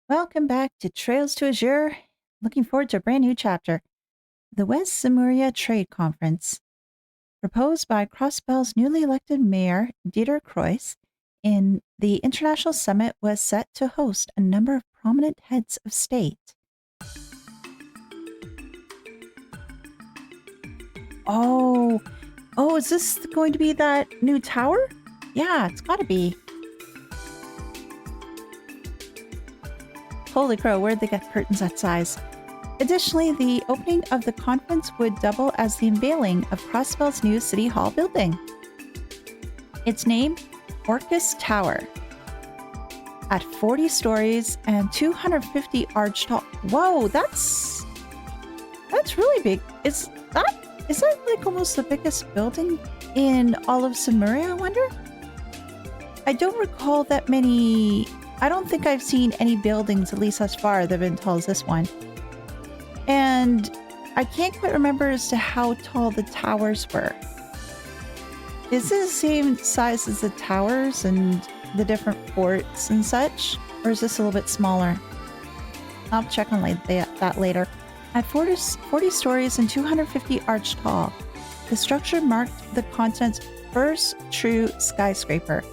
Welcome back to Trails to Azure. Looking forward to a brand new chapter. The West Samuria Trade Conference. Proposed by Crossbell's newly elected mayor, Dieter Kreuss, in the International Summit was set to host a number of prominent heads of state. Oh, is this going to be that new tower? Yeah, it's got to be. Holy crow, where'd they get curtains that size? Additionally, the opening of the conference would double as the unveiling of Crossbell's new City Hall building. Its name, Orcus Tower. At 40 stories and 250 arch tall. Whoa, that's really big. Is that like almost the biggest building in all of Samuria, I wonder? I don't recall that many. I don't think I've seen any buildings, at least thus far, that have been tall as this one. And I can't quite remember as to how tall the towers were. Is this the same size as the towers and the different forts and such? Or is this a little bit smaller? I'll check on that later. At 40 stories and 250 arch tall, the structure marked the continent's first true skyscraper.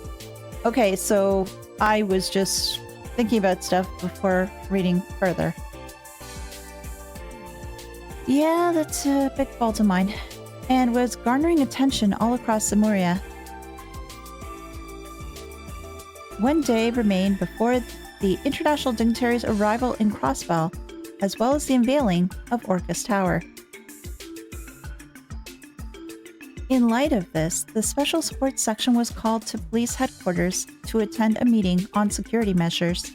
Okay, so I was just thinking about stuff before reading further. Yeah, that's a big fault of mine, and was garnering attention all across Samuria. One day remained before the international dignitaries' arrival in Crossbell, as well as the unveiling of Orcus Tower. In light of this, the Special Support Section was called to police headquarters to attend a meeting on security measures.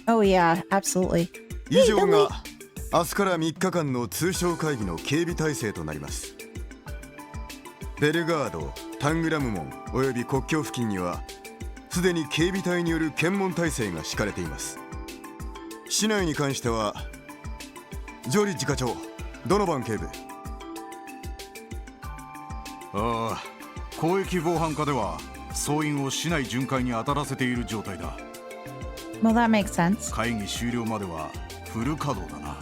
Oh yeah, absolutely. 以上が明日から3日間の通商会議の警備体制となります。ベルガード、タングラム門および国境付近にはすでに警備隊による検問体制が敷かれています。市内に関してはジョリッジ課長、ドノバン警部。ああ、広域防犯課では総員を市内巡回に当たらせている状態だ。Well, that makes sense. 会議終了まではフル稼働だな。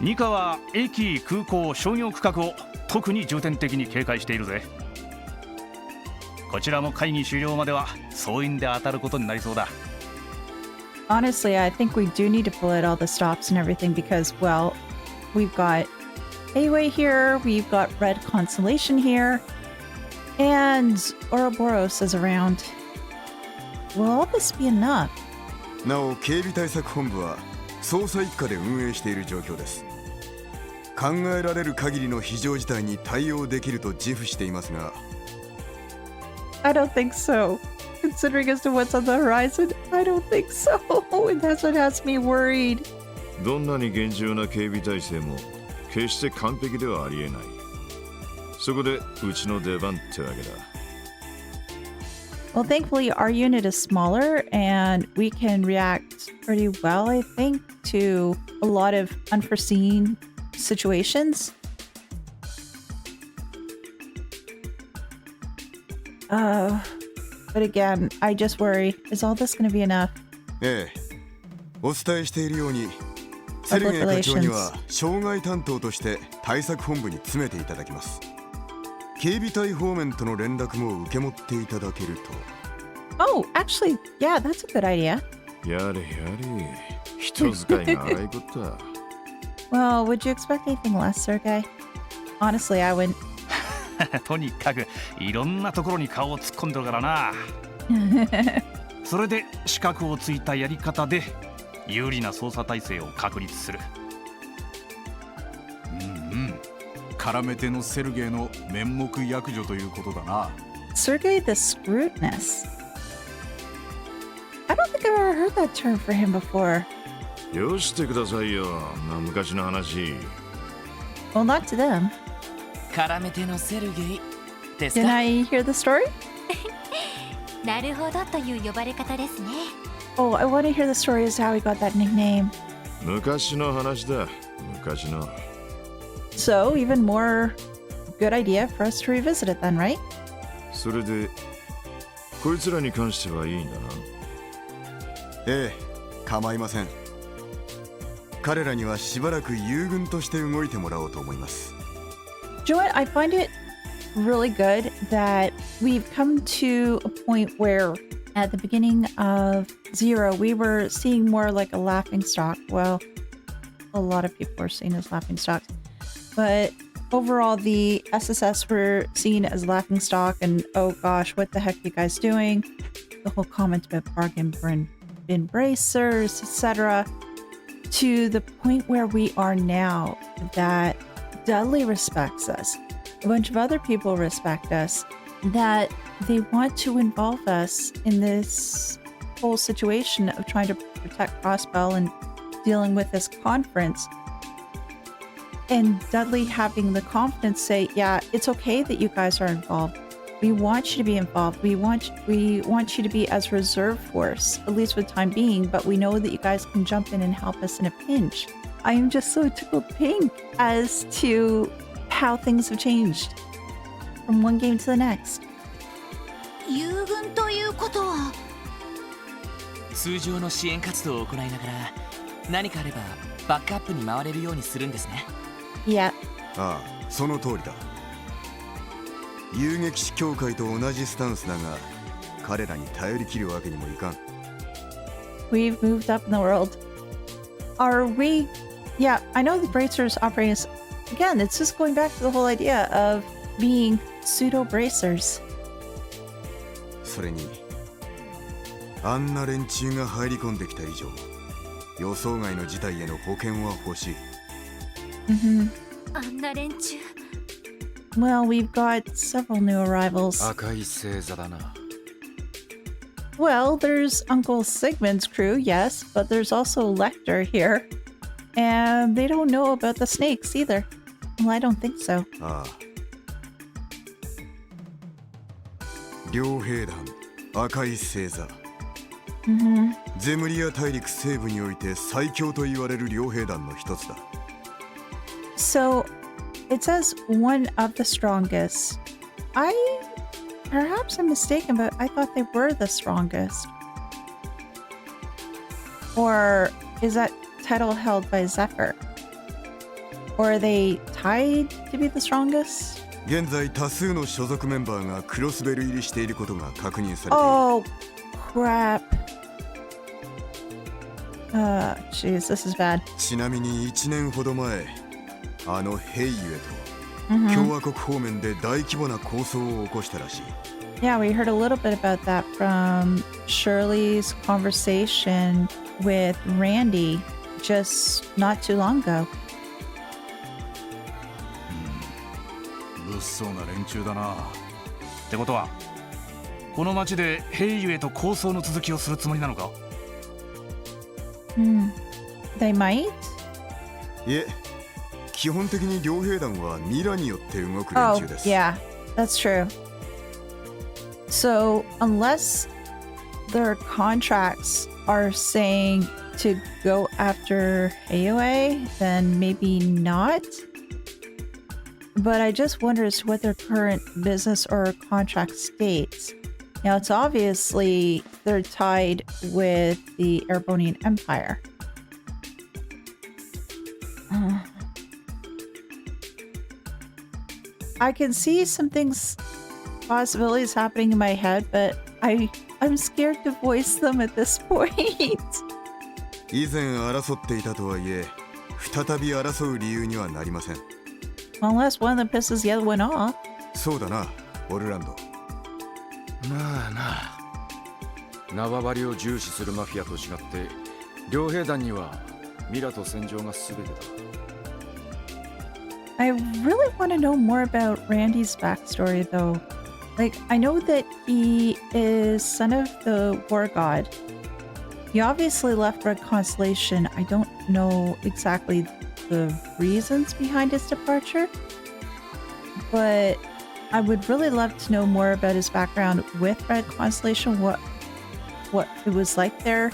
ニカは駅、空港、商業区画を特に重点的に警戒しているぜ。こちらも会議終了までは総員で当たることになりそうだ。Honestly, I think we do need to pull out all the stops and everything because, well, we've got Ayway here, we've got Red Constellation here, and Ouroboros is around. Will all this be enough? なお、警備対策本部は捜査一課で運営している状況です。考えられる限りの非常事態に対応できると自負していますが。I don't think so. Considering as to what's on the horizon, I don't think so. And that's what has me worried. どんなに厳重な警備体制も決して完璧ではありえない。そこでうちの出番ってわけだ。Well, thankfully, our unit is smaller and we can react pretty well, I think, to a lot of unforeseen situations. But again, I just worry, is all this going to be enough? ええ、お伝えしているように、セルゲイ課長には障害担当として対策本部に詰めていただきます。警備隊方面との連絡も受け持っていただけると。Oh, actually, yeah, that's a good idea. やれやれ、人使いが荒いことだ。Well, would you expect anything less, Sergey? Honestly, I wouldn't. とにかくいろんなところに顔を突っ込んでるからな。それで資格をついたやり方で有利な捜査体制を確立する。絡め手のセルゲイの面目躍如ということだな。Sergey the Scrutinous. I don't think I've ever heard that term for him before. よしてくださいよ、昔の話。Well, not to them. 絡め手のセルゲイですか。 Didn't I hear the story? なるほどという呼ばれ方ですね。Oh, I want to hear the story as to how he got that nickname. 昔の話だ、昔の。So, even more good idea for us to revisit it then, right? それでこいつらに関してはいいんだな。ええ、構いません。彼らにはしばらく友軍として動いてもらおうと思います。Do you know what? I find it really good that we've come to a point where at the beginning of Zero, we were seeing more like a laughing stock. Well, a lot of people were seen as laughing stocks. But overall, the SSS were seen as laughing stock and, oh gosh, what the heck are you guys doing? The whole comment about bargain bin bracers, etc. To the point where we are now, that Dudley respects us. A bunch of other people respect us, that they want to involve us in this whole situation of trying to protect Crossbell and dealing with this conference. And Dudley having the confidence say, yeah, it's okay that you guys are involved. We want you to be involved. We want you to be as reserve force, at least for the time being, but we know that you guys can jump in and help us in a pinch. I am just so tickled pink as to how things have changed from one game to the next. 友軍ということは通常の支援活動を行いながら何かあればバックアップに回れるようにするんですね。Yeah. ああ、その通りだ。遊撃士協会と同じスタンスだが、彼らに頼り切るわけにもいかん。We've moved up in the world. Are we... Yeah, I know the bracers operating as... Again, it's just going back to the whole idea of being pseudo-bracers. それに、あんな連中が入り込んできた以上、予想外の事態への保険は欲しい。あんな連中 Well, we've got several new arrivals. 赤い星座だな。 Well, there's Uncle Sigmund's crew, yes, but there's also Lecter here. And they don't know about the snakes either. Well, I don't think so. ああ。両兵団、赤い星座。ゼムリア大陸西部において最強と言われる両兵団の一つだ。So, it says one of the strongest. Perhaps I'm mistaken, but I thought they were the strongest. Or is that title held by Zephyr? Or are they tied to be the strongest? 現在多数の所属メンバーがクロスベル入りしていることが確認されている。Oh, crap. Jeez, this is bad. ちなみに1年ほど前、あのヘイユへと共和国方面で大規模な抗争を起こしたらしい。Yeah, we heard a little bit about that from Shirley's conversation with Randy just not too long ago. 物騒な連中だな。ってことはこの町でヘイユへと抗争の続きをするつもりなのか？ They might? いえ、基本的に両兵団はミラによって動く連 Oh, 中です。yeah, that's true. So, unless their contracts are saying to go after Heiyue, then maybe not. But I just wonder as to what their current business or contract states. Now, it's obviously they're tied with the Erebonian Empire. I can see some things, possibilities happening in my head, but I'm scared to voice them at this point. 以前争っていたとはいえ、再び争う理由にはなりません。Unless one of them pisses the other one off. そうだな、オルランド。まあな、縄張りを重視するマフィアと違って両兵団にはミラと戦場が全てだ。 I really want to know more about Randy's backstory, though. Like, I know that he is son of the war god. He obviously left Red Constellation. I don't know exactly the reasons behind his departure, but I would really love to know more about his background with Red Constellation, what it was like there,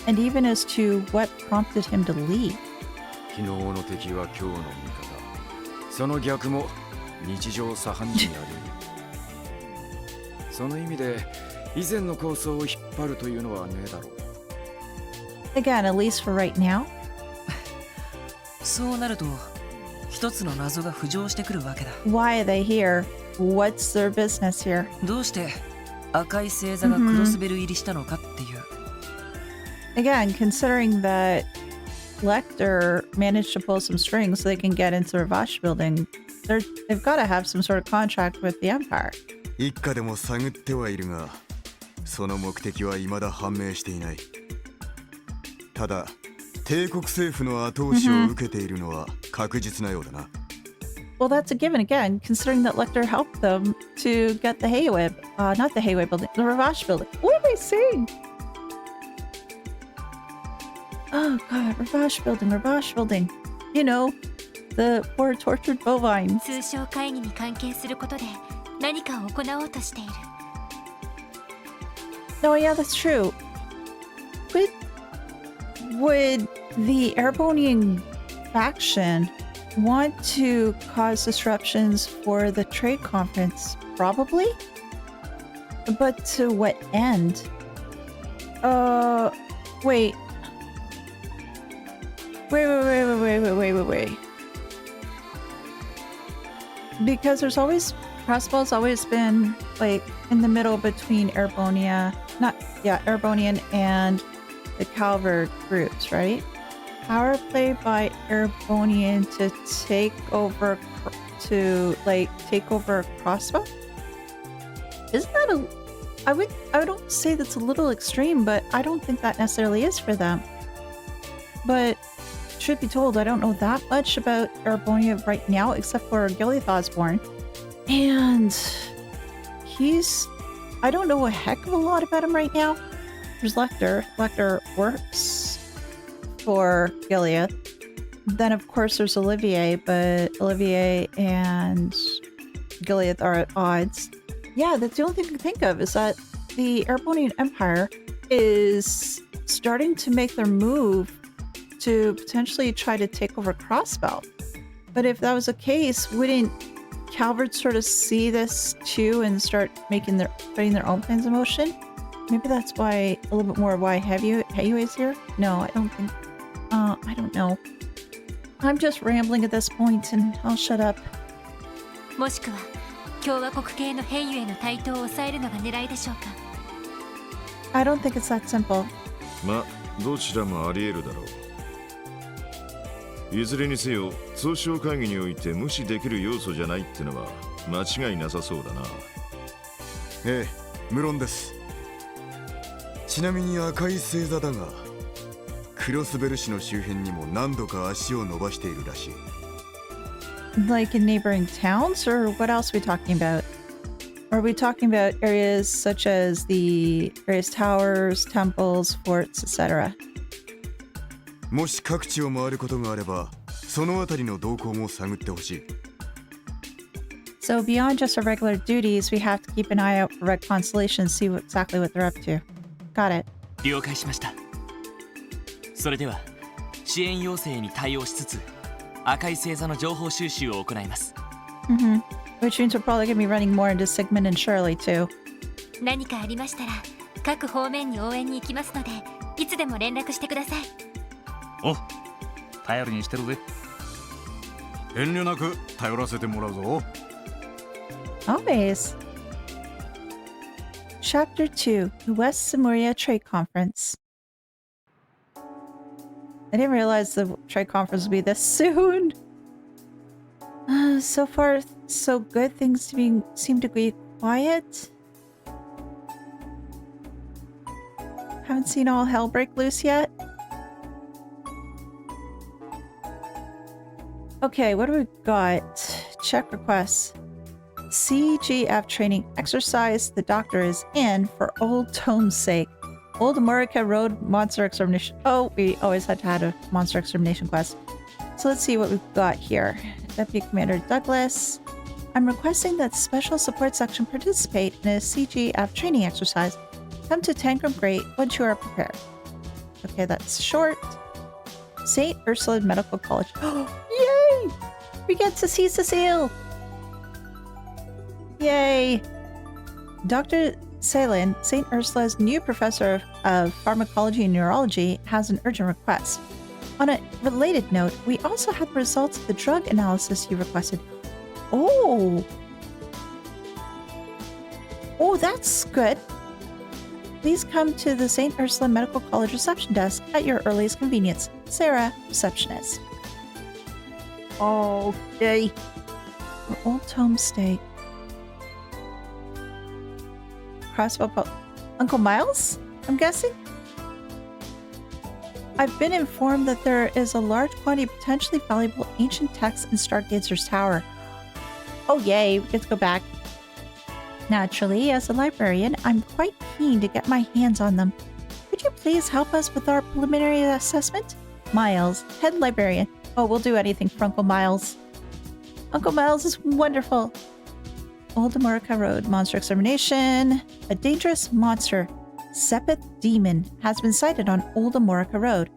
and even as to what prompted him to leave. 昨日の敵は今日の味方。その逆も日常茶飯事にあり得る。その意味で以前の構想を引っ張るというのはねえだろう。 Again, at least for right now. そうなると一つの謎が浮上してくるわけだ。 Why are they here? What's their business here? どうして赤い星座がクロスベル入りしたのかっていう。Again, considering that Lecter managed to pull some strings so they can get into the Ravash building, they've got to have some sort of contract with the Empire. 一家でも探ってはいるが、その目的は未だ判明していない。ただ、帝国政府の後押しを受けているのは確実なようだな。Well, that's a given again, considering that Lecter helped them to get the Hayweb, not the Hayweb building, the Ravash building. What am I saying? Oh god, Ravash building. You know, the poor tortured bovines. 通商会議に関係することで何かを行おうとしている。 No, yeah, that's true. Would the Erebonian faction want to cause disruptions for the trade conference? Probably. But to what end? Wait. Wait. Because Crossbow's always been like in the middle between Erebonian and the Calvert groups, right? Power play by Erebonian to take over Crossbow? Isn't that I would say that's a little extreme, but I don't think that necessarily is for them. But truth be told, I don't know that much about Erebonia right now, except for Gilead Osborne. And I don't know a heck of a lot about him right now. There's Lecter. Lecter works for Gilead. Then, of course, there's Olivier, but Olivier and Gilead are at odds. Yeah, that's the only thing I can think of is that the Erebonian Empire is starting to make their move to potentially try to take over Crossbell. But if that was the case, wouldn't Calvert sort of see this too and start putting their own plans in motion? Maybe that's why a little bit more why Heyu is here? No, I don't think. I don't know. I'm just rambling at this point and I'll shut up. もしくは共和国系の兵油への台頭を抑えるのが狙いでしょうか。 I don't think it's that simple. ま、どちらもあり得るだろう。いずれにせよ、通商会議において無視できる要素じゃないってのは間違いなさそうだな。ええ、無論です。ちなみに赤い星座だが、クロスベル市の周辺にも何度か足を伸ばしているらしい。Like in neighboring towns, or what else are we talking about? Or are we talking about areas such as the various towers, temples, forts, etc.? もし各地を回ることがあれば、そのあたりの動向も探ってほしい。So beyond just our regular duties, we have to keep an eye out for red constellations, see exactly what they're up to. Got it. 了解しました。それでは支援要請に対応しつつ赤い星座の情報収集を行います。Which means we're probably going to be running more into Sigmund and Shirley too. 何かありましたら各方面に応援に行きますのでいつでも連絡してください。お、頼りにしてるぜ。遠慮なく頼らせてもらうぞ。Always. Chapter 2, the West Samuria Trade Conference. I didn't realize the trade conference would be this soon. So far, so good. Things seem to be quiet. Haven't seen all hell break loose yet. Okay, what do we got? Check requests. CGF training exercise. The doctor is in for Old Tome's sake. Old America Road Monster Extermination. Oh, we always had to have a Monster Extermination quest. So let's see what we've got here. Deputy Commander Douglas. I'm requesting that Special Support Section participate in a CGF training exercise. Come to Tangram Great once you are prepared. Okay, that's short. St. Ursula Medical College. Oh, yay! We get to see Cecile! Yay! Dr. Ceylon, St. Ursula's new professor of pharmacology and neurology, has an urgent request. On a related note, we also had the results of the drug analysis you requested. Oh, that's good. Please come to the St. Ursula Medical College reception desk at your earliest convenience. Sarah, receptionist. Okay. For Old Tome State. Crossbow Uncle Miles, I'm guessing? I've been informed that there is a large quantity of potentially valuable ancient texts in Stargazer's Tower. Oh yay, we get to go back. Naturally, as a librarian, I'm quite keen to get my hands on them. Could you please help us with our preliminary assessment? Miles, head librarian. Oh, we'll do anything for Uncle Miles. Uncle Miles is wonderful. Old Amorica Road, monster extermination. A dangerous monster, Sepith Demon, has been sighted on Old Amorica Road.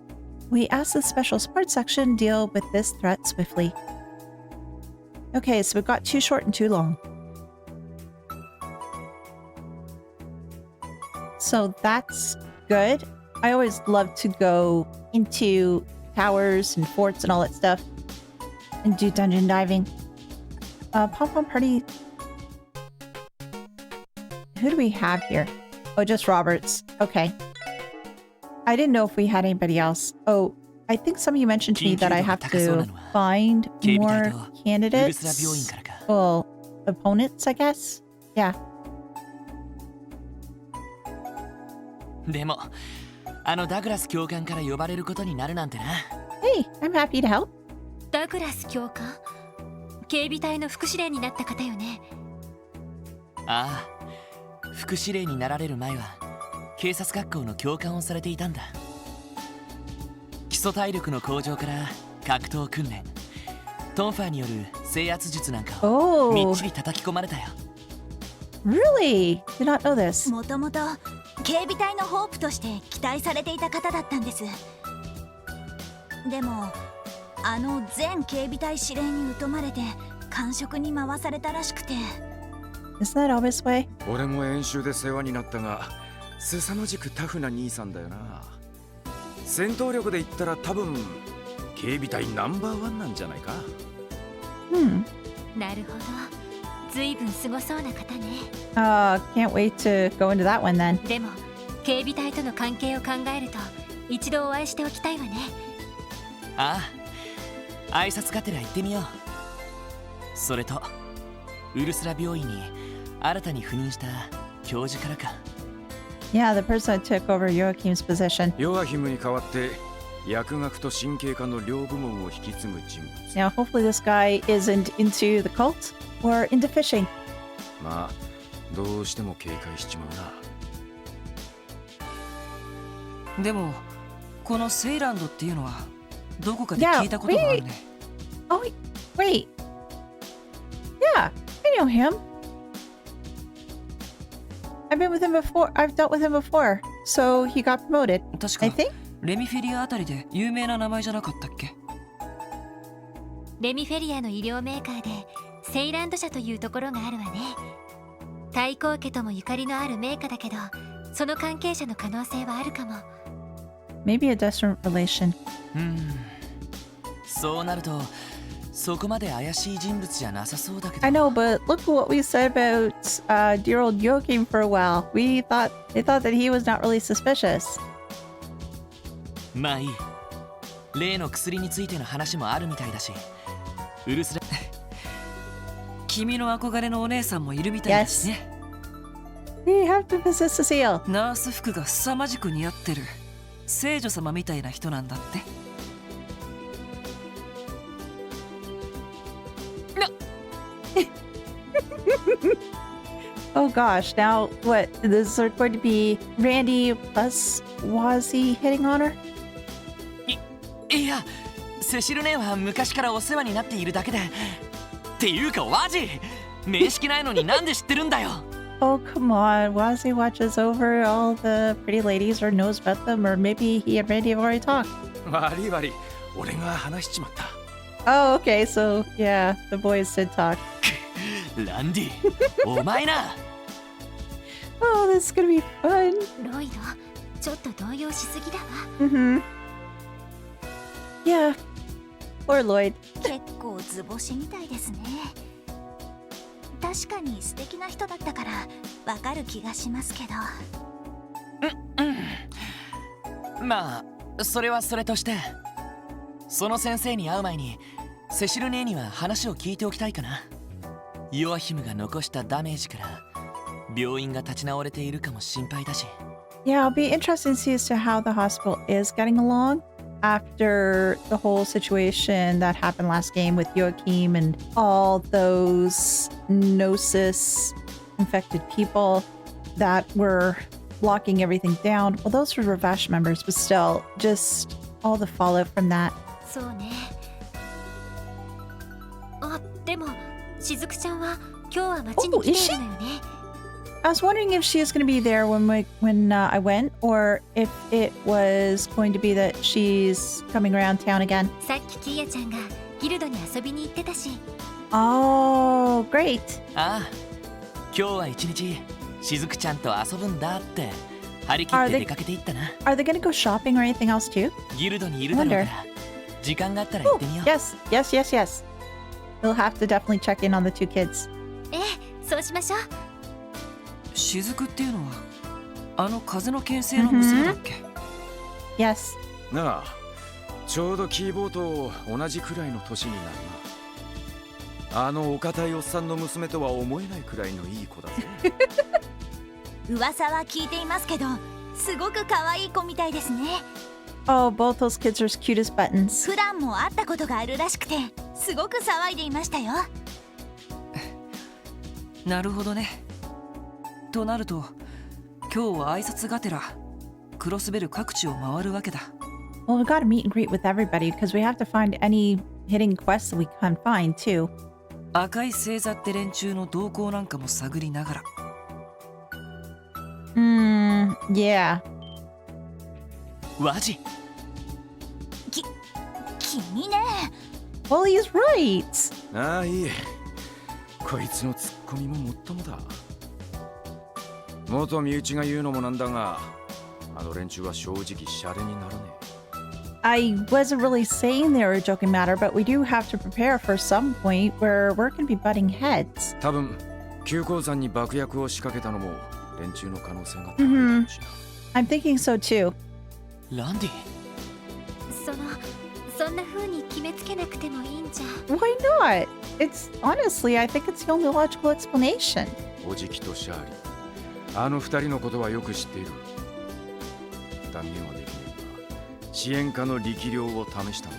We ask the special support section deal with this threat swiftly. Okay, so we've got too short and too long. So that's good. I always love to go into towers and forts and all that stuff and do dungeon diving. Pop-on party. Who do we have here? Oh, just Roberts. Okay. I didn't know if we had anybody else. Oh, I think some of you mentioned to me that I have to find more candidates. Well, opponents, I guess. Yeah. でも、ダグラス教官から呼ばれることになるなんてな。Hey, I'm happy to help. ダグラス教官、警備隊の副司令になった方よね。ああ、副司令になられる前は警察学校の教官をされていたんだ。基礎体力の向上から格闘訓練、トンファーによる制圧術なんかをみっちり叩き込まれたよ。Really? Did not know this. もともと警備隊のホープとして期待されていた方だったんです。でも前警備隊司令に疎まれて官職に回されたらしくて。Isn't that always way? 俺も演習で世話になったが、凄まじくタフな兄さんだよな。戦闘力で言ったら多分警備隊ナンバーワンなんじゃないか。なるほど。ずいぶんすごそうな方ね。Can't wait to go into that one then. でも警備隊との関係を考えると一度お会いしておきたいわね。ああ、挨拶がてら行ってみよう。それとウルスラ病院に新たに赴任した教授からか。Yeah, the person that took over Joachim's position. ヨアヒムに代わって薬学と神経科の両部門を引き継ぐ人物。Now, hopefully this guy isn't into the cult or into fishing. まあ、どうしても警戒しちまうな。でも、このセイランドっていうのはどこかで聞いたことがあるね。Oh, wait. Yeah, I know him. I've been with him before. I've dealt with him before. So he got promoted. 確 I か think. レミフェリアあたりで有名な名前じゃなかったっけ？レミフェリアの医療メーカーでセイランド社というところがあるわね。太閤家ともゆかりのあるメーカーだけど、その関係者の可能性はあるかも。Maybe a distant relation. そうなるとそこまで怪しい人物じゃなさそうだけど。 I know, but look at what we said about dear old Joachim for a while. They thought that he was not really suspicious. まあいい。例の薬についての話もあるみたいだし、ウルスラ君の憧れのお姉さんもいるみたいだしね。We have to visit Cecile. ナース服が凄まじく似合ってる聖女様みたいな人なんだって。Oh gosh, now what? Is there going to be Randy plus Wazzy hitting on her? いや、セシル姉は昔からお世話になっているだけで。っていうかワジ、面識ないのになんで知ってるんだよ。Oh come on, Wazzy watches over all the pretty ladies or knows about them, or maybe he and Randy have already talked. 悪い悪い、俺が話しちまった。Oh, okay, so yeah, the boys did talk. ランディ、お前な。Oh, this is gonna be fun. ロイド、ちょっと動揺しすぎだわ。Mm-hmm. Yeah. Poor Lloyd. 結構図星みたいですね。確かに素敵な人だったからわかる気がしますけど。まあそれはそれとして、その先生に会う前にセシル姉には話を聞いておきたいかな。ヨアヒムが残したダメージから病院が立ち直れているかも心配だし。 Yeah, I'll be interested to see as to how the hospital is getting along after the whole situation that happened last game with Joachim and all those Gnosis infected people that were locking everything down. Well, those were Ravash members, but still, just all the fallout from that. そうね。あ、でもしずくちゃんは今日は町に来ているのよね。I was wondering if she was going to be there when I went, or if it was going to be that she's coming around town again. さっきキーヤちゃんがギルドに遊びに行ってたし。Oh, great. ああ、今日は一日しずくちゃんと遊ぶんだって張り切って出かけていったな。Are they going to go shopping or anything else too? ギルドにいるだろうから時間があったら行ってみよう。 Yes, yes, yes, yes. We'll have to definitely check in on the two kids. ええ、そうしましょう。雫っていうのはあの風の牽制の娘だっけ？ Yes. なあ、ちょうどキーボーと同じくらいの年になるな。あのお堅いおっさんの娘とは思えないくらいのいい子だぜ。噂は聞いていますけど、すごく可愛い子みたいですね。 Oh, both those kids are as cute as buttons. 普段も会ったことがあるらしくて、すごく騒いでいましたよ。なるほどね。となると今日は挨拶がてらクロスベル各地を回るわけだ。 Well, we gotta meet and greet with everybody because we have to find any hidden quests that we can find too. 赤い星座って連中の動向なんかも探りながら。Yeah. ワジ、君ね。 Well, he's right. ああ、いい。こいつのツッコミももっともだ。元身内が言うのもなんだが、あの連中は正直シャレにならねえ。 I wasn't really saying they were a joking matter, but we do have to prepare for some point where we're going to be butting heads. 多分急行山に爆薬を仕掛けたのも連中の可能性が高いかもしれない。 I'm thinking so too. ランディ。そんな風に決めつけなくてもいいんじゃ。 Why not? It's honestly, I think it's the only logical explanation. おじきとシャーリー、あの二人のことはよく知っている。断言はできないが、支援家の力量を試したん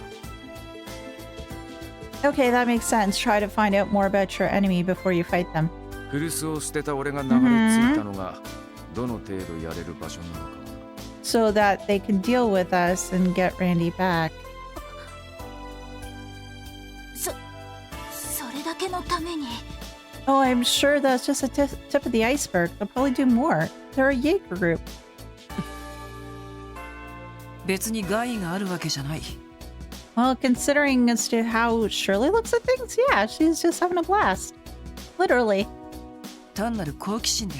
だ。 Okay, that makes sense. Try to find out more about your enemy before you fight them. 古巣を捨てた俺が流れ着いたのが、どの程度やれる場所なのか。 So that they can deal with us and get Randy back. それだけのために。 Oh, I'm sure that's just a tip of the iceberg. They'll probably do more. They're a Jaeger group. 別に害があるわけじゃない。 Well, considering as to how Shirley looks at things, yeah, she's just having a blast. Literally. 単なる好奇心で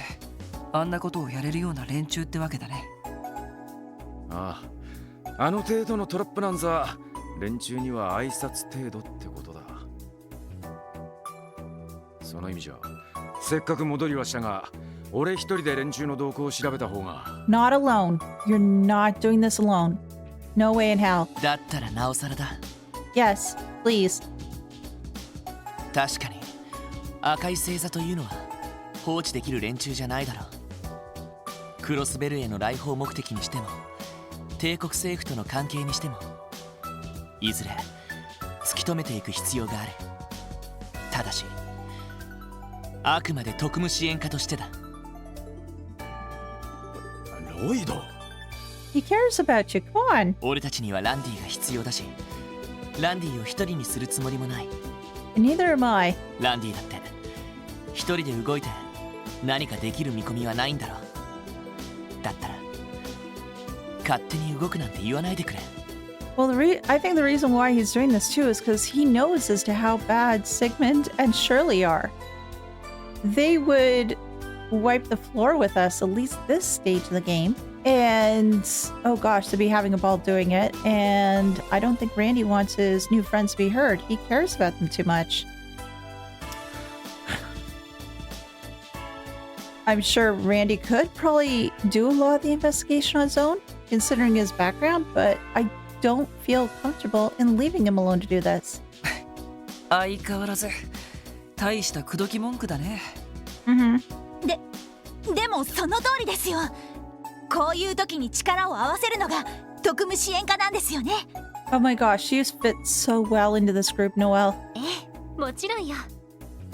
あんなことをやれるような連中ってわけだね。ああ、あの程度のトラップなんざ連中には挨拶程度ってことだ。その意味じゃせっかく戻りはしたが、俺一人で連中の動向を調べた方が。 Not alone. You're not doing this alone. No way in hell. だったらなおさらだ。 Yes, please. 確かに赤い星座というのは放置できる連中じゃないだろう。クロスベルへの来訪目的にしても帝国政府との関係にしても、いずれ突き止めていく必要がある。ただしあくまで特務支援家としてだ。ロイド、 He cares about you. Come on. 俺たちにはランディが必要だし、ランディを一人にするつもりもない。 Neither am I. ランディだって一人で動いて何かできる見込みはないんだろう。だったら勝手に動くなんて言わないでくれ。 Well, I think the reason why he's doing this too is because he knows as to how bad Sigmund and Shirley are. They would wipe the floor with us, at least this stage of the game. And, oh gosh, to be having a ball doing it. And I don't think Randy wants his new friends to be heard. He cares about them too much. I'm sure Randy could probably do a lot of the investigation on his own, considering his background, but I don't feel comfortable in leaving him alone to do this. 相変わらず大した口説き文句だね。でもその通りですよ。こういう時に力を合わせるのが特務支援課なんですよね。Oh my gosh, you fit so well into this group, Noelle. ええ、もちろんよ。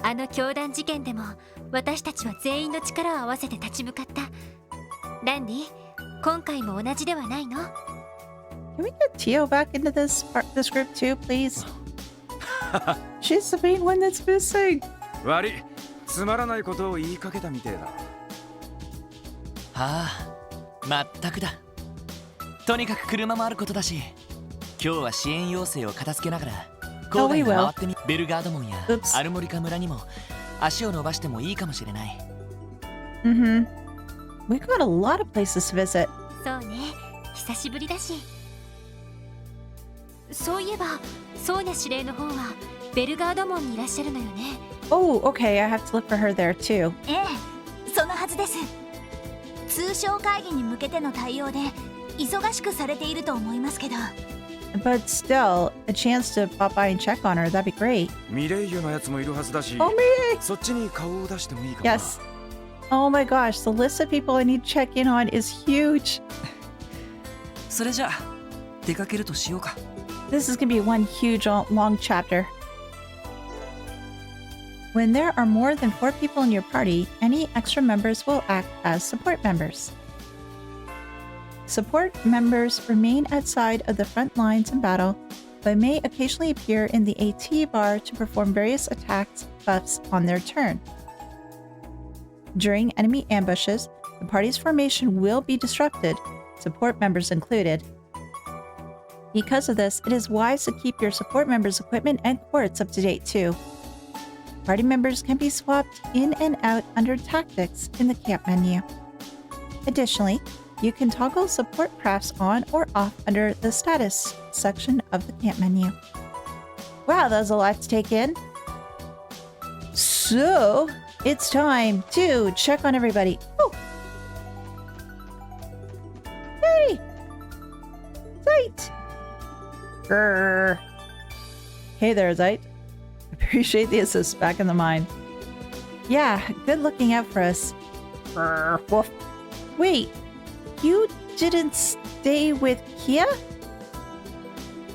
あの教団事件でも私たちは全員の力を合わせて立ち向かった。ランディ、今回も同じではないの？ Can we get Tio back into this group too, please? She's the main one that's missing. 悪い、つまらないことを言いかけたみてえだ。ああ、まったくだ。とにかく車もあることだし、今日は支援要請を片付けながら郊外を回ってみ、ベルガード門やアルモリカ村にも足を伸ばしてもいいかもしれない。We've got a lot of places to visit. そうね、久しぶりだし。そういえば、ソーニャ司令の方はベルガード門にいらっしゃるのよね。Oh, okay, I have to look for her there too. ええ、そのはずです。通商会議に向けての対応で忙しくされていると思いますけど。But still, a chance to pop by and check on her, that'd be great. ミレイユのやつもいるはずだし、 Oh, me! そっちに顔を出してもいいかな。 Yes. Oh my gosh, the list of people I need to check in on is huge. それじゃあ出かけるとしようか。This is gonna be one huge long chapter. When there are more than 4 people in your party, any extra members will act as support members. Support members remain outside of the front lines in battle, but may occasionally appear in the AT bar to perform various attacks buffs on their turn. During enemy ambushes, the party's formation will be disrupted, support members included. Because of this, it is wise to keep your support members' equipment and quartz up to date too. Party members can be swapped in and out under Tactics in the camp menu. Additionally, you can toggle support crafts on or off under the Status section of the camp menu. Wow, that was a lot to take in. So, it's time to check on everybody. Oh! Hey! Zite! Grrr. Hey there, Zite. Appreciate the assist back in the mine. Yeah, good looking out for us. Grrr, woof. Wait, you didn't stay with Kia?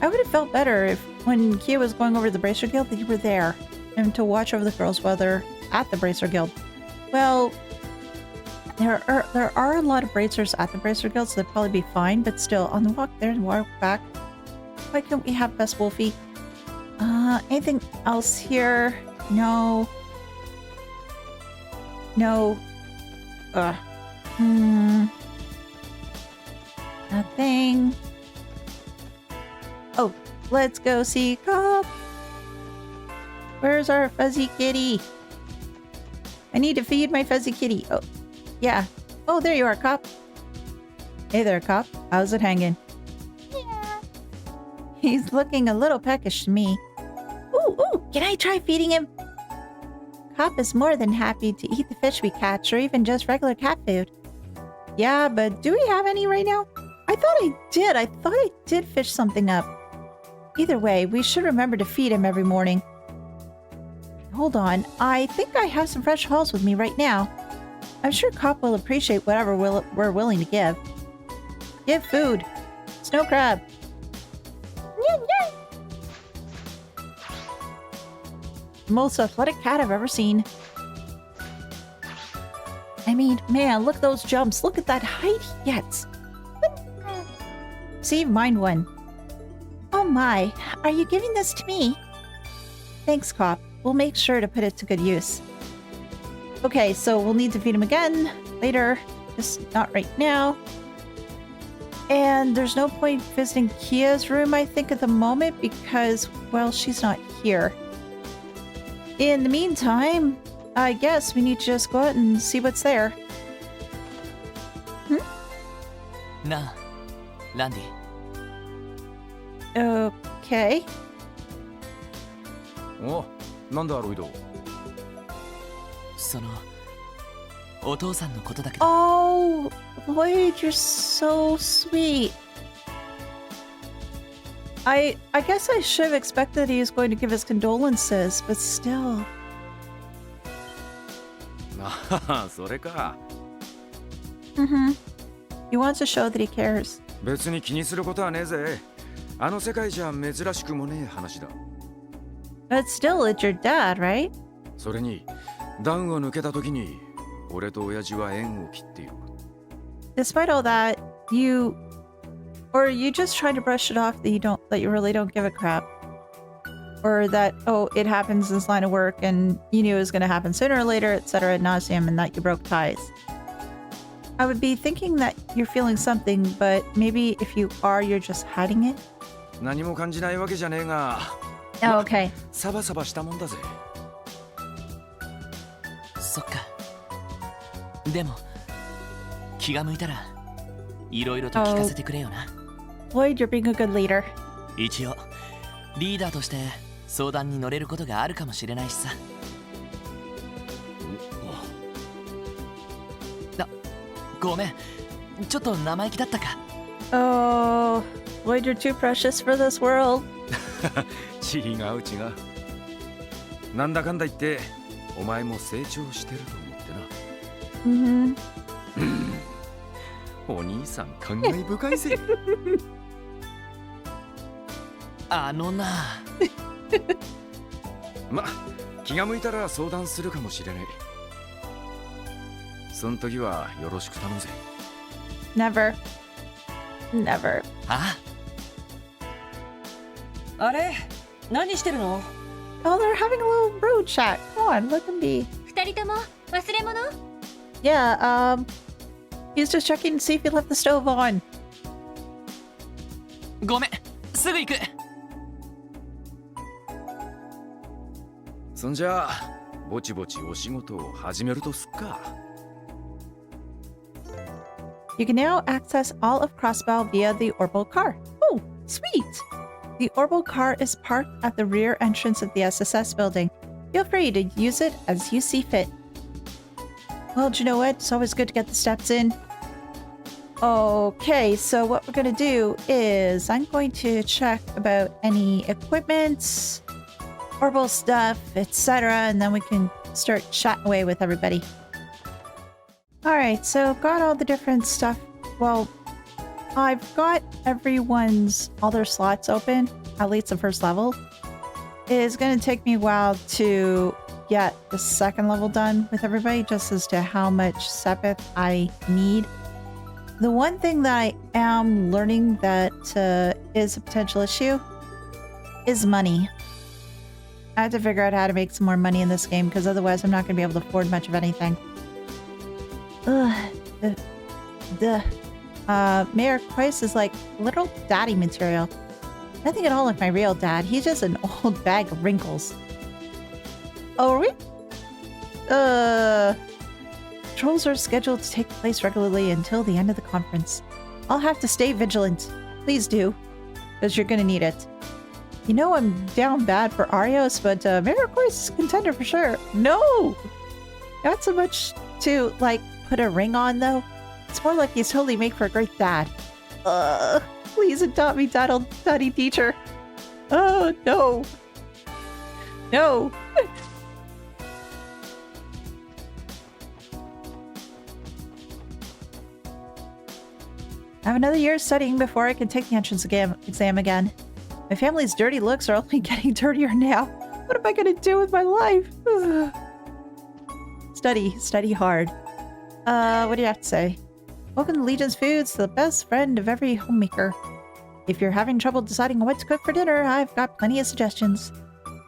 I would have felt better if when Kia was going over the Bracer Guild that you were there and to watch over the girls while they're at the Bracer Guild. Well, there are a lot of bracers at the Bracer Guild, so they'd probably be fine, but still, on the walk there and walk back, why couldn't we have Best Wolfie? Anything else here? No. No. Nothing. Oh, let's go see Cop. Where's our fuzzy kitty? I need to feed my fuzzy kitty. Oh, yeah. Oh, there you are, Cop. Hey there, Cop. How's it hanging? Yeah. He's looking a little peckish to me. Ooh, can I try feeding him? Cop is more than happy to eat the fish we catch or even just regular cat food. Yeah, but do we have any right now? I thought I did. I thought I did fish something up. Either way, we should remember to feed him every morning. Hold on. I think I have some fresh hulls with me right now. I'm sure Cop will appreciate whatever we're willing to give. Give food. Snow crab. Most athletic cat I've ever seen. I mean, man, look at those jumps. Look at that height he gets. See, mind one. Oh my, are you giving this to me? Thanks, Cop. We'll make sure to put it to good use. Okay, so we'll need to feed him again later. Just not right now. And there's no point visiting Kia's room, I think, at the moment because, well, she's not here. In the meantime, I guess we need to just go out and see what's there. なあランディ Okay. お、なんだロイド。そのお父さんのことだけど Oh, Lloyd, you're so sweet. I guess I should have expected he was going to give his condolences, but still. ああ、それか。Mm-hmm. He wants to show that he cares. 別に気にすることはねえぜ。あの世界じゃ珍しくもねえ話だ。But still, it's your dad, right? それに、段を抜けた時に、俺と親父は縁を切っている。Despite all that, you just trying to brush it off that you really don't give a crap. Or that, oh, it happens in this line of work and you knew it was going to happen sooner or later, etc. ad nauseum, and that you broke ties. I would be thinking that you're feeling something, but maybe if you are, you're just hiding it. 何も感じないわけじゃねえが。Oh, okay. サバサバしたもんだぜ。そっかでも気が向いたらいろいろと聞かせてくれよな Lloyd, you're being a good leader. 一応リーダーとして相談に乗れることがあるかもしれないしさあごめんちょっと生意気だったか Oh, Lloyd, you're too precious for this world. 違う違う。なんだかんだ言ってお前も成長してると思ってな。Mm-hmm. お兄さん感慨深いぜ。あのなま、気が向いたら相談するかもしれない。その時はよろしく頼むぜ。Never. Never. ああれ何してるの Oh, they're having a little road chat. Come on, let them be. 二人とも忘れ物 Yeah, he's just checking to see if he left the stove on. ごめんすぐ行くそんじゃあぼちぼちお仕事を始めるとすっか。You can now access all of Crossbow via the orbital car. Oh, sweet! The orbital car is parked at the rear entrance of the SSS building. Feel free to use it as you see fit. Well, do you know what? It's always good to get the steps in. Okay, so what we're going to do is I'm going to check about any equipment, orbital stuff, etc., and then we can start chatting away with everybody. Alright, so got all the different stuff. Well, I've got all their slots open, at least the first level. It is going to take me a while to get the second level done with everybody, just as to how much Sepith I need. The one thing that I am learning that is a potential issue is money. I have to figure out how to make some more money in this game, because otherwise I'm not going to be able to afford much of anything. Mayor Price is like literal daddy material. Nothing at all like my real dad. He's just an old bag of wrinkles. Oh, are we? Patrols are scheduled to take place regularly until the end of the conference. I'll have to stay vigilant. Please do, because you're gonna need it. You know I'm down bad for Arios, but Mayor Price is a contender for sure. No! Not so much to, like, put a ring on, though. It's more like he's totally made for a great dad. Please adopt me, daddy teacher. Oh, no. No. I have another year of studying before I can take the entrance exam again. My family's dirty looks are only getting dirtier now. What am I going to do with my life? Study hard. What do you have to say? Welcome to Legion's Foods, the best friend of every homemaker. If you're having trouble deciding what to cook for dinner, I've got plenty of suggestions.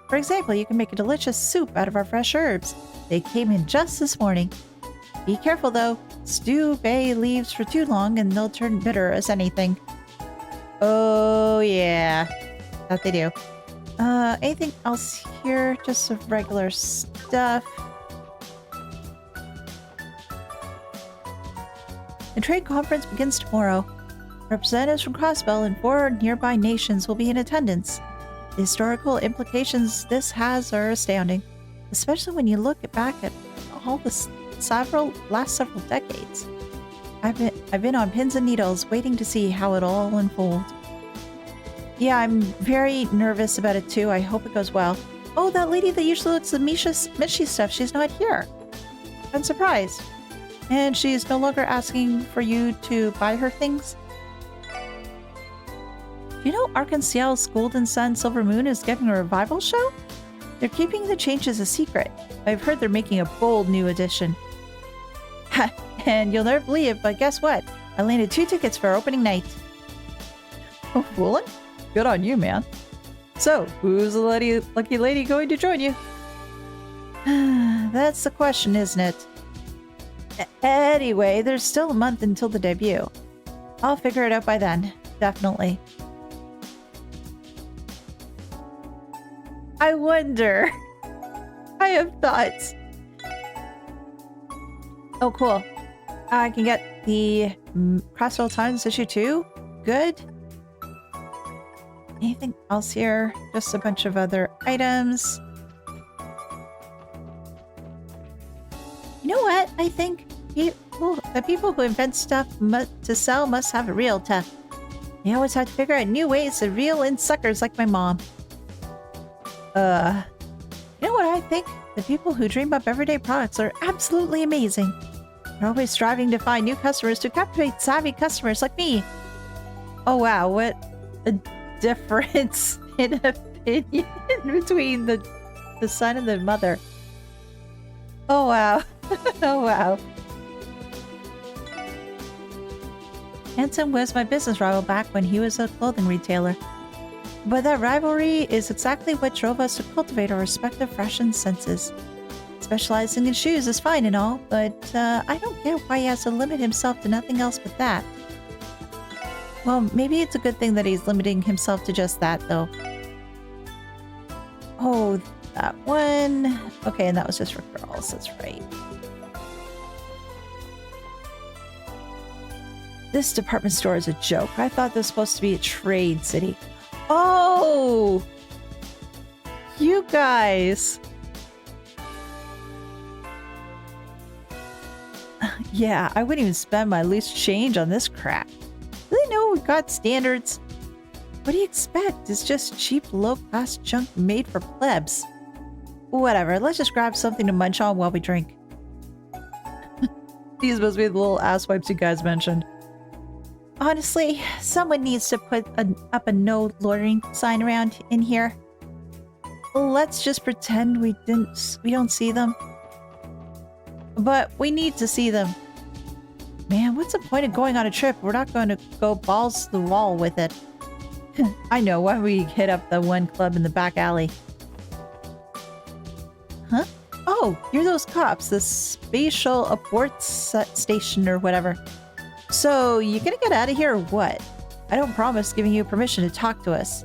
For example, you can make a delicious soup out of our fresh herbs. They came in just this morning. Be careful though. Stew bay leaves for too long and they'll turn bitter as anything. Oh yeah, that they do. Anything else here? Just some regular stuff. The trade conference begins tomorrow. Representatives from Crossbell and 4 nearby nations will be in attendance. The historical implications this has are astounding, especially when you look back at all the last several decades. I've been on pins and needles waiting to see how it all unfolds. Yeah, I'm very nervous about it too. I hope it goes well. Oh, that lady that usually looks at Mishy stuff, she's not here. I'm surprised. And she's no longer asking for you to buy her things? Do you know Arkansas's Golden Sun Silver Moon is getting a revival show? They're keeping the changes a secret. I've heard they're making a bold new edition. Ha! And you'll never believe it, but guess what? I landed 2 tickets for opening night. Oh, fooling? Good on you, man. So, who's the lucky lady going to join you? That's the question, isn't it? Anyway, there's still a month until the debut. I'll figure it out by then. Definitely. I wonder. I have thoughts. Oh, cool. I can get the Crossbell Times issue 2. Good. Anything else here? Just a bunch of other items. You know what? I think the people who invent stuff to sell must have it real tough. They always have to figure out new ways to reel in suckers like my mom. You know what I think? The people who dream up everyday products are absolutely amazing. They're always striving to find new customers to captivate savvy customers like me. Oh wow, what a difference in opinion between the son and the mother. Oh wow. Oh wow. Hanson was my business rival back when he was a clothing retailer. But that rivalry is exactly what drove us to cultivate our respective fashion senses. Specializing in shoes is fine and all, but I don't get why he has to limit himself to nothing else but that. Well, maybe it's a good thing that he's limiting himself to just that, though. Oh, that one. Okay, and that was just for girls, that's right. This department store is a joke. I thought this was supposed to be a trade city. Oh! You guys! Yeah, I wouldn't even spend my loose change on this crap. Do they know we've got standards? What do you expect? It's just cheap, low-class junk made for plebs. Whatever, let's just grab something to munch on while we drink. These must be the little ass wipes you guys mentioned. Honestly, someone needs to put up a no loitering sign around in here. Let's just pretend we don't see them. But we need to see them. Man, what's the point of going on a trip? We're not going to go balls to the wall with it. I know, why don't we hit up the one club in the back alley? Huh? Oh, you're those cops, the spatial abort station or whatever. So, you gonna get out of here or what? I don't promise giving you permission to talk to us.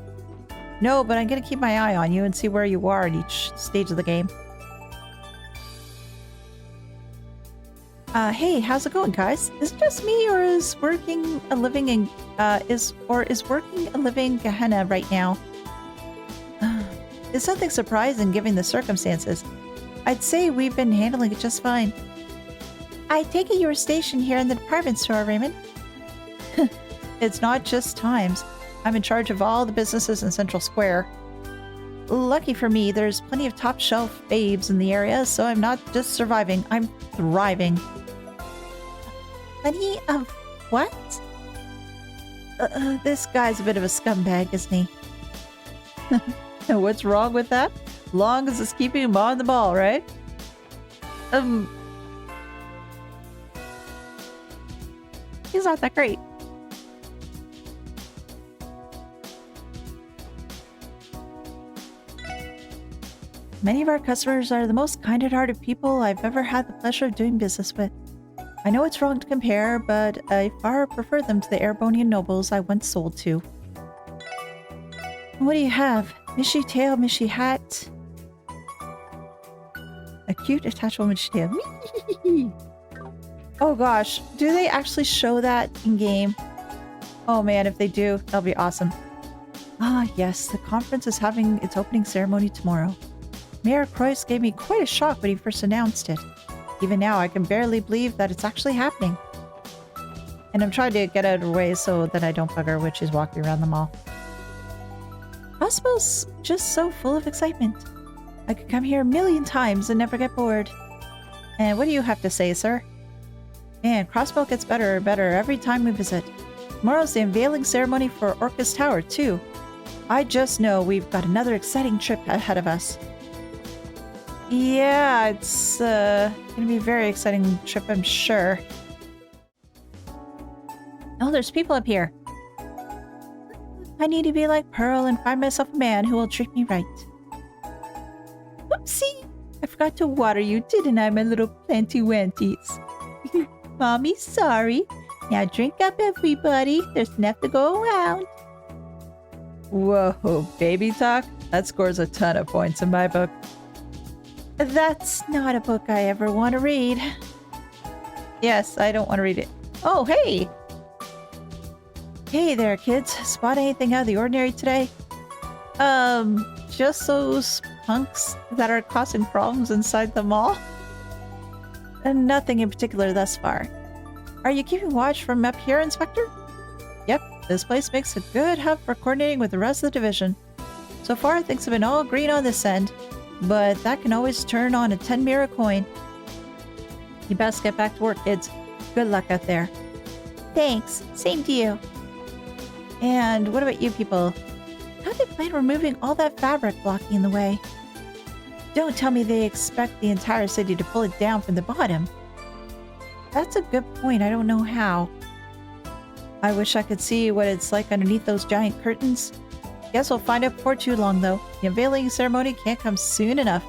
No, but I'm gonna keep my eye on you and see where you are at each stage of the game. Hey, how's it going, guys? Is it just me, or is working a living Gehenna right now? It's nothing surprising given the circumstances. I'd say we've been handling it just fine. I take it you were stationed here in the department store, Raymond? It's not just Times. I'm in charge of all the businesses in Central Square. Lucky for me, there's plenty of top-shelf babes in the area, so I'm not just surviving, I'm thriving. Plenty of what? This guy's a bit of a scumbag, isn't he? What's wrong with that? Long as it's keeping him on the ball, right? He's not that great. Many of our customers are the most kind-hearted people I've ever had the pleasure of doing business with. I know it's wrong to compare, but I far prefer them to the Erebonian nobles I once sold to. What do you have? Mishy tail, mishy hat. A cute, attachable mishy tail. Oh gosh, do they actually show that in game? Oh man, if they do, that'll be awesome. Ah yes, the conference is having its opening ceremony tomorrow. Mayor Croix gave me quite a shock when he first announced it. Even now, I can barely believe that it's actually happening. And I'm trying to get out of her way so that I don't bug her when she's walking around the mall. Crossbow's just so full of excitement. I could come here a million times and never get bored. And what do you have to say, sir? Man, Crossbow gets better and better every time we visit. Tomorrow's the unveiling ceremony for Orcus Tower, too. I just know we've got another exciting trip ahead of us. Yeah, it's gonna be a very exciting trip, I'm sure. Oh, there's people up here. I need to be like Pearl and find myself a man who will treat me right. Whoopsie! I forgot to water you, didn't I, my little planty-wanties? Mommy's sorry. Now drink up, everybody. There's enough to go around. Whoa, baby talk? That scores a ton of points in my book. That's not a book I ever want to read. Yes, I don't want to read it. Oh, hey! Hey there, kids. Spot anything out of the ordinary today? Just those punks that are causing problems inside the mall? And nothing in particular thus far. Are you keeping watch from up here, Inspector? Yep, this place makes a good hub for coordinating with the rest of the division. So far, things have been all green on this end, but that can always turn on a 10 mirror coin. You best get back to work, kids. Good luck out there. Thanks. Same to you. And what about you people? How do they plan removing all that fabric blocking in the way? Don't tell me they expect the entire city to pull it down from the bottom. That's a good point. I don't know how. I wish I could see what it's like underneath those giant curtains. Guess we'll find out before too long, though. The unveiling ceremony can't come soon enough.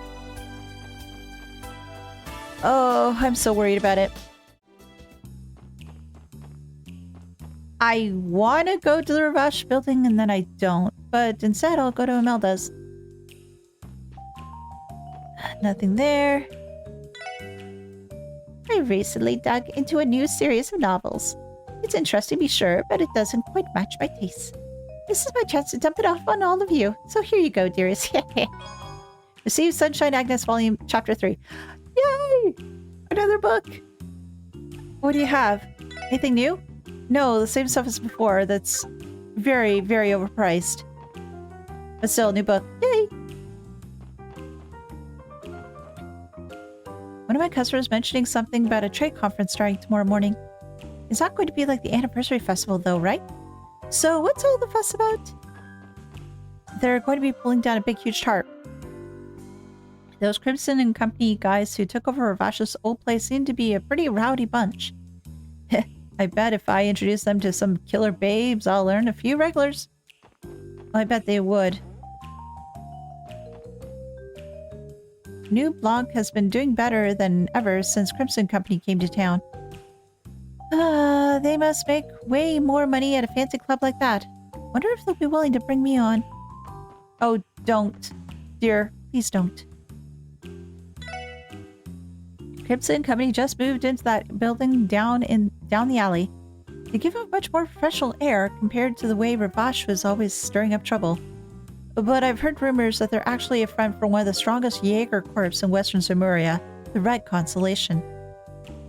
Oh, I'm so worried about it. I want to go to the Ravache building and then I don't, but instead I'll go to Imelda's. Nothing there. I recently dug into a new series of novels. It's interesting, be sure, but it doesn't quite match my taste. This is my chance to dump it off on all of you. So here you go, dearest. Receive Sunshine Agnes Volume Chapter 3. Yay! Another book! What do you have? Anything new? No, the same stuff as before. That's very, very overpriced. But still, new book. Yay! One of my customers mentioning something about a trade conference starting tomorrow morning. It's not going to be like the anniversary festival though, right? So what's all the fuss about? They're going to be pulling down a big huge tarp. Those Crimson and Company guys who took over Ravache's old place seem to be a pretty rowdy bunch. I bet if I introduce them to some killer babes, I'll earn a few regulars. I bet they would. New blog has been doing better than ever since Crimson Company came to town. They must make way more money at a fancy club like that. Wonder if they'll be willing to bring me on. Oh, don't. Dear, please don't. Crimson Company just moved into that building down the alley. They give off much more professional air compared to the way Ravache was always stirring up trouble. But I've heard rumors that they're actually a front for one of the strongest Jaeger Corps in Western Zemuria, the Red Constellation.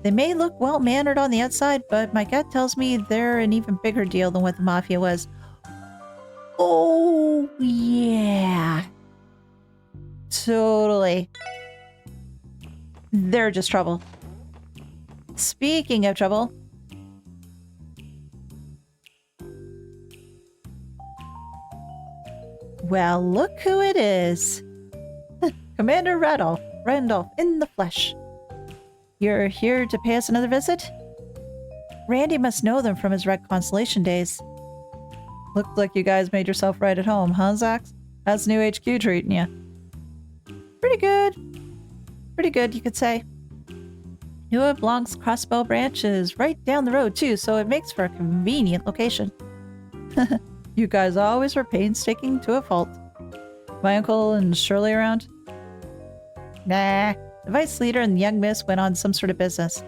They may look well-mannered on the outside, but my gut tells me they're an even bigger deal than what the Mafia was. Oh, yeah. Totally. They're just trouble. Speaking of trouble... Well, look who it is. Commander Randolph in the flesh. You're here to pay us another visit? Randy must know them from his Red Constellation days. Looked like you guys made yourself right at home, huh, Zax? How's the new HQ treating you? Pretty good. Pretty good, you could say. New Blanc's Crossbow branch is right down the road, too, so it makes for a convenient location. You guys always were painstaking to a fault. My uncle and Shirley around? Nah. The vice leader and the young miss went on some sort of business.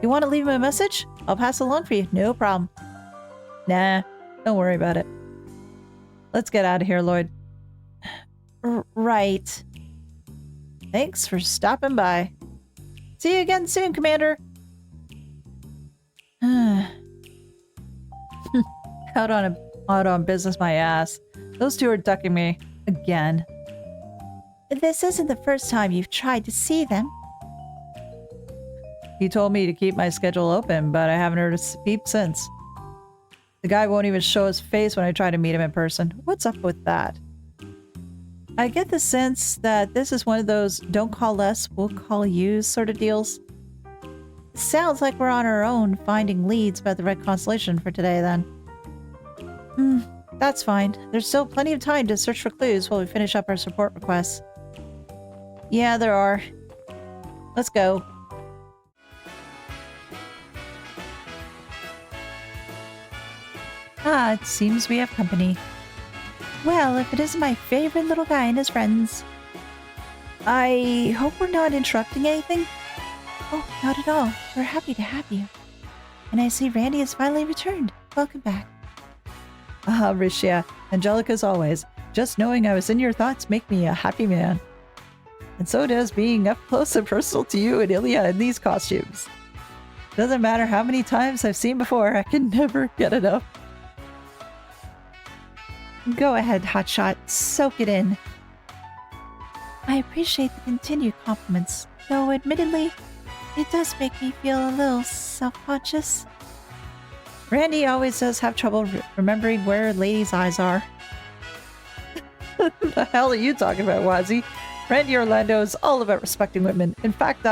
You want to leave him a message? I'll pass it along for you. No problem. Nah, don't worry about it. Let's get out of here, Lloyd. Right. Thanks for stopping by. See you again soon, Commander. Out on business, my ass. Those two are ducking me again. This isn't the first time you've tried to see them. He told me to keep my schedule open, but I haven't heard a peep since. The guy won't even show his face when I try to meet him in person. What's up with that? I get the sense that this is one of those don't call us, we'll call you sort of deals. Sounds like we're on our own finding leads about the Red Constellation for today then. That's fine. There's still plenty of time to search for clues while we finish up our support requests. Yeah, there are. Let's go. Ah, it seems we have company. Well, if it isn't my favorite little guy and his friends. I hope we're not interrupting anything. Oh, not at all. We're happy to have you. And I see Randy has finally returned. Welcome back. Ah, Rishia. Angelica as always. Just knowing I was in your thoughts make me a happy man. And so does being up close and personal to you and Ilya in these costumes. Doesn't matter how many times I've seen before, I can never get enough. Go ahead, Hotshot. Soak it in. I appreciate the continued compliments, though admittedly, it does make me feel a little self-conscious. Randy always does have trouble remembering where ladies' eyes are. The hell are you talking about, Wazzy? Randy Orlando is all about respecting women. In fact,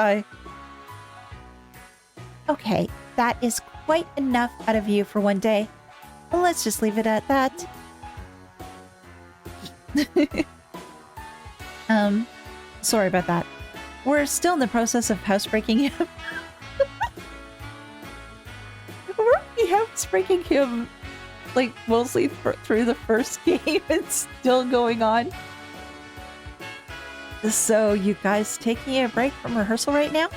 Okay, that is quite enough out of you for one day. Well, let's just leave it at that. Sorry about that. We're still in the process of housebreaking him. We're housebreaking him, like, mostly through the first game. It's still going on. So, you guys taking a break from rehearsal right now?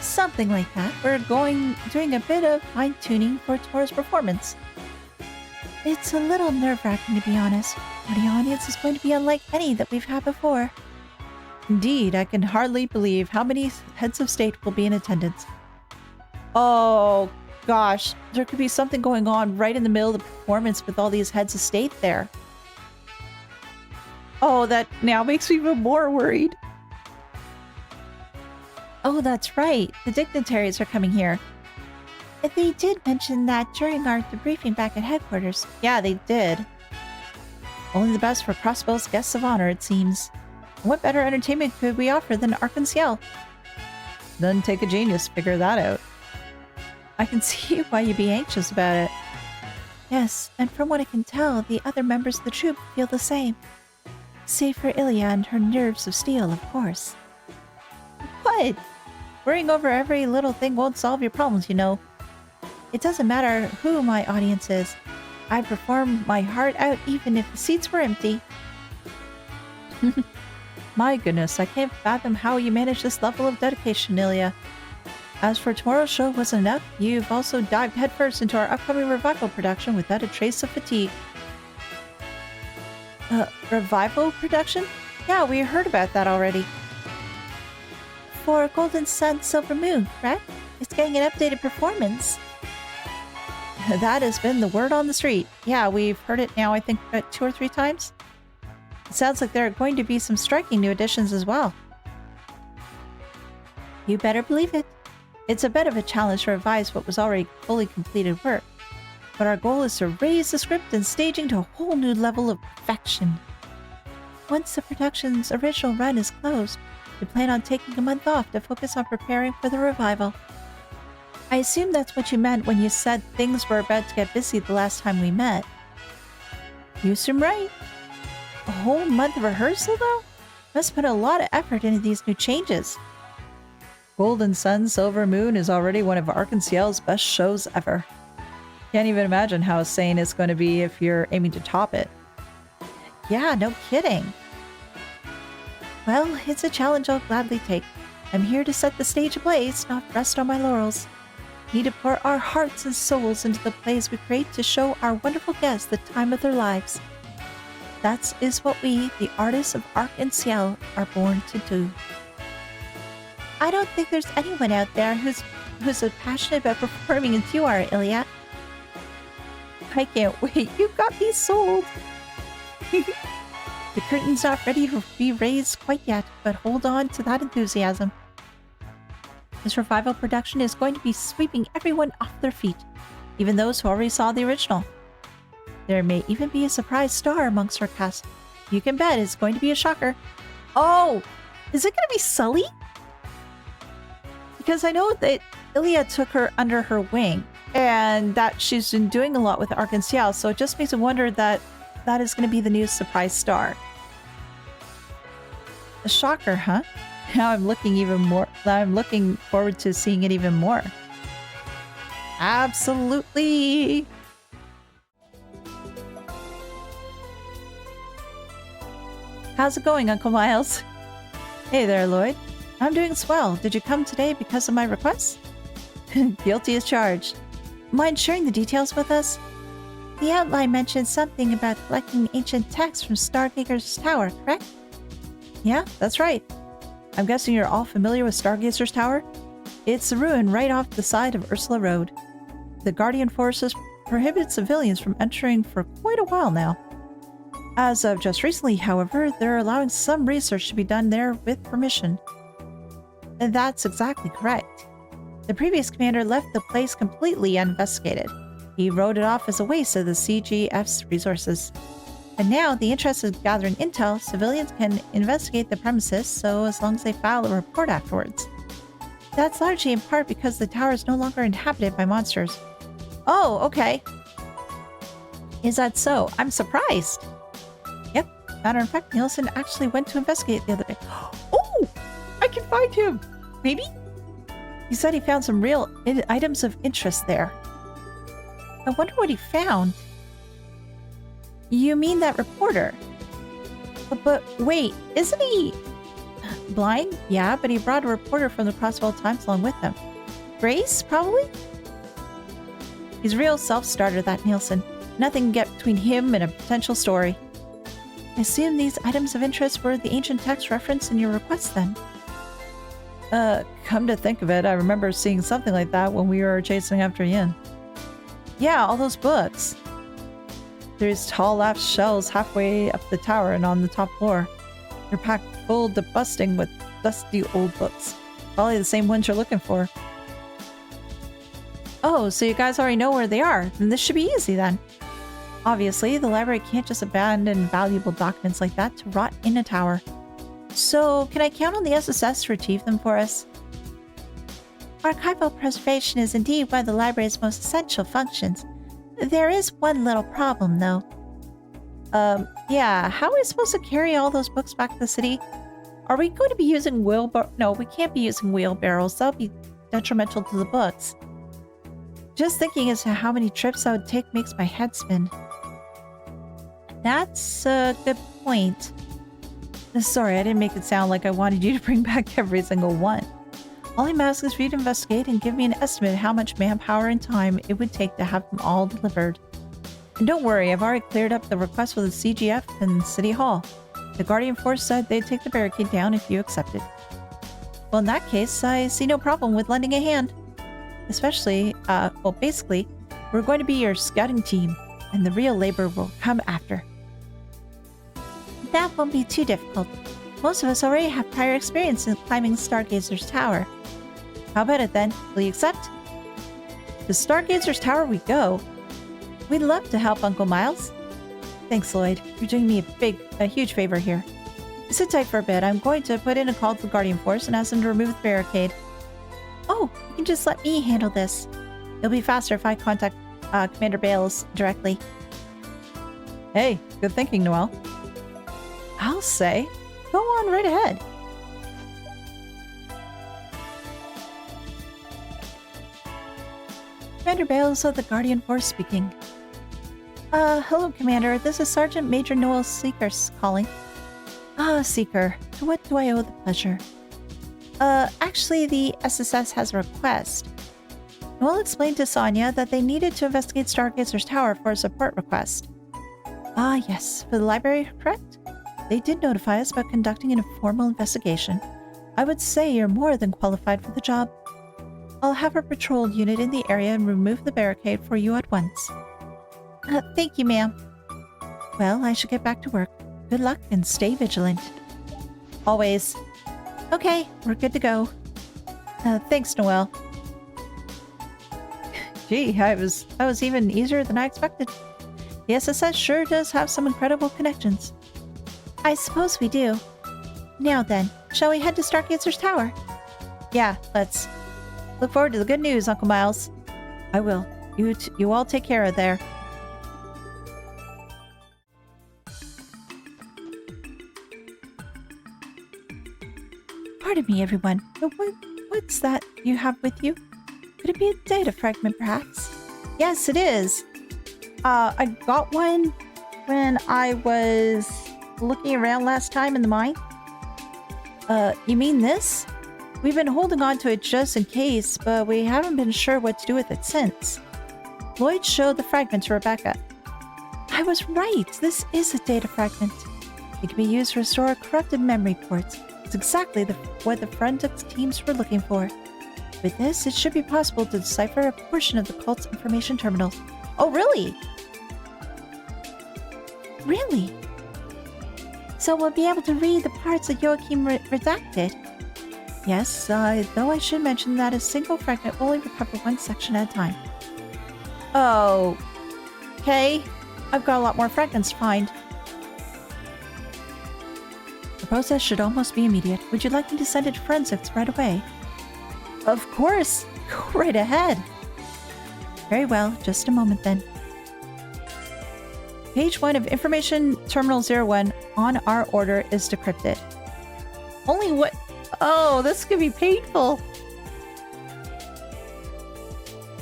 Something like that. We're doing a bit of fine-tuning for tomorrow's performance. It's a little nerve-wracking, to be honest. The audience is going to be unlike any that we've had before. Indeed, I can hardly believe how many heads of state will be in attendance. Oh, gosh. There could be something going on right in the middle of the performance with all these heads of state there. Oh, that now makes me even more worried. Oh, that's right. The dignitaries are coming here. They did mention that during our debriefing back at headquarters. Yeah, they did. Only the best for Crossbell's guests of honor, it seems. What better entertainment could we offer than Arc-en-Ciel? Doesn't take a genius to figure that out. I can see why you'd be anxious about it. Yes, and from what I can tell, the other members of the troupe feel the same. Save for Ilya and her nerves of steel, of course. What? Worrying over every little thing won't solve your problems, you know. It doesn't matter who my audience is. I perform my heart out even if the seats were empty. My goodness, I can't fathom how you manage this level of dedication, Ilya. As for tomorrow's show wasn't enough, you've also dived headfirst into our upcoming revival production without a trace of fatigue. Revival production? Yeah, we heard about that already. For Golden Sun Silver Moon, correct? It's getting an updated performance. That has been the word on the street. Yeah, we've heard it now, I think, about 2 or 3 times. It sounds like there are going to be some striking new additions as well. You better believe it. It's a bit of a challenge to revise what was already fully completed work, but our goal is to raise the script and staging to a whole new level of perfection. Once the production's original run is closed, we plan on taking a month off to focus on preparing for the revival. I assume that's what you meant when you said things were about to get busy the last time we met. You assume right. A whole month of rehearsal, though? Must put a lot of effort into these new changes. Golden Sun Silver Moon is already one of Arc-en-Ciel's best shows ever. Can't even imagine how insane it's going to be if you're aiming to top it. Yeah, no kidding. Well, it's a challenge I'll gladly take. I'm here to set the stage ablaze, not rest on my laurels. We need to pour our hearts and souls into the plays we create to show our wonderful guests the time of their lives. That is what we, the artists of Arc and Ciel, are born to do. I don't think there's anyone out there who's as passionate about performing as you are, Ilya. I can't wait. You've got me sold. The curtain's not ready to be raised quite yet, but hold on to that enthusiasm. This revival production is going to be sweeping everyone off their feet, even those who already saw the original. There may even be a surprise star amongst our cast. You can bet it's going to be a shocker. Oh, is it going to be Sully? Because I know that Ilya took her under her wing, and that she's been doing a lot with Arc and Ciel, so it just makes me wonder that that is going to be the new surprise star. A shocker, huh? Now I'm looking forward to seeing it even more. Absolutely! How's it going, Uncle Miles? Hey there, Lloyd. I'm doing swell. Did you come today because of my request? Guilty as charged. Mind sharing the details with us? The outline mentioned something about collecting ancient texts from Stargazer's Tower, correct? Yeah, that's right. I'm guessing you're all familiar with Stargazer's Tower? It's a ruin right off the side of Ursula Road. The Guardian Forces prohibit civilians from entering for quite a while now. As of just recently, however, they're allowing some research to be done there with permission. And that's exactly correct. The previous commander left the place completely uninvestigated. He wrote it off as a waste of the CGF's resources. And now, the interest is gathering intel, civilians can investigate the premises, so as long as they file a report afterwards. That's largely in part because the tower is no longer inhabited by monsters. Oh, okay. Is that so? I'm surprised. Yep. Matter of fact, Nielsen actually went to investigate the other day. Oh! I can find him! Maybe? He said he found some real items of interest there. I wonder what he found. You mean that reporter? But wait, isn't he blind? Yeah, but he brought a reporter from the Crosswell Times along with him. Grace, probably? He's a real self-starter, that Nielsen. Nothing can get between him and a potential story. I assume these items of interest were the ancient text referenced in your request then. Come to think of it, I remember seeing something like that when we were chasing after Yin. Yeah, all those books. There's tall lath shelves halfway up the tower and on the top floor. They're packed full to busting with dusty old books. Probably the same ones you're looking for. Oh, so you guys already know where they are. Then this should be easy then. Obviously, the library can't just abandon valuable documents like that to rot in a tower. So, can I count on the SSS to retrieve them for us? Archival preservation is indeed one of the library's most essential functions. There is one little problem, though. Yeah, how are we supposed to carry all those books back to the city? Are we going to be using No, we can't be using wheelbarrows. That'll be detrimental to the books. Just thinking as to how many trips that would take makes my head spin. That's a good point. Sorry, I didn't make it sound like I wanted you to bring back every single one. All I'm asking is for you to investigate and give me an estimate of how much manpower and time it would take to have them all delivered. And don't worry, I've already cleared up the request with the CGF and City Hall. The Guardian Force said they'd take the barricade down if you accepted. Well, in that case, I see no problem with lending a hand. Especially, well, basically, we're going to be your scouting team, and the real labor will come after. That won't be too difficult. Most of us already have prior experience in climbing Stargazer's Tower. How about it then? Will you accept? To Stargazer's Tower we go. We'd love to help, Uncle Miles. Thanks, Lloyd. You're doing me a huge favor here. Sit tight for a bit. I'm going to put in a call to the Guardian Force and ask them to remove the barricade. Oh, you can just let me handle this. It'll be faster if I contact Commander Bales directly. Hey, good thinking, Noelle. I'll say. Go on right ahead. Commander Bales of the Guardian Force speaking. Hello, Commander. This is Sergeant Major Noel Seeker calling. Ah, Seeker. To what do I owe the pleasure? Actually, the SSS has a request. Noel explained to Sonia that they needed to investigate Stargazer's tower for a support request. Ah, yes, for the library, correct? They did notify us about conducting an informal investigation. I would say you're more than qualified for the job. I'll have a patrol unit in the area and remove the barricade for you at once. Thank you, ma'am. Well, I should get back to work. Good luck and stay vigilant. Always. Okay, we're good to go. Thanks, Noel. Gee, I was even easier than I expected. The SSS sure does have some incredible connections. I suppose we do. Now then, shall we head to Stargazer's tower? Yeah, let's. Look forward to the good news, Uncle Miles. I will. You all take care of there. Pardon me, everyone, but what's that you have with you? Could it be a data fragment, perhaps? Yes, it is. I got one when I was looking around last time in the mine. You mean this? We've been holding on to it just in case, but we haven't been sure what to do with it since. Lloyd showed the fragment to Rebecca. I was right. This is a data fragment. It can be used to restore corrupted memory ports. It's exactly what the forensics teams were looking for. With this, it should be possible to decipher a portion of the cult's information terminals. Oh, really? Really? So we'll be able to read the parts that Elehayyme redacted? Yes, though I should mention that a single fragment will only recover one section at a time. Oh, okay. I've got a lot more fragments to find. The process should almost be immediate. Would you like me to send it to forensics right away? Of course! Go right ahead! Very well, just a moment then. Page 1 of Information Terminal 01 on our order is decrypted. Only what? Oh, this could be painful!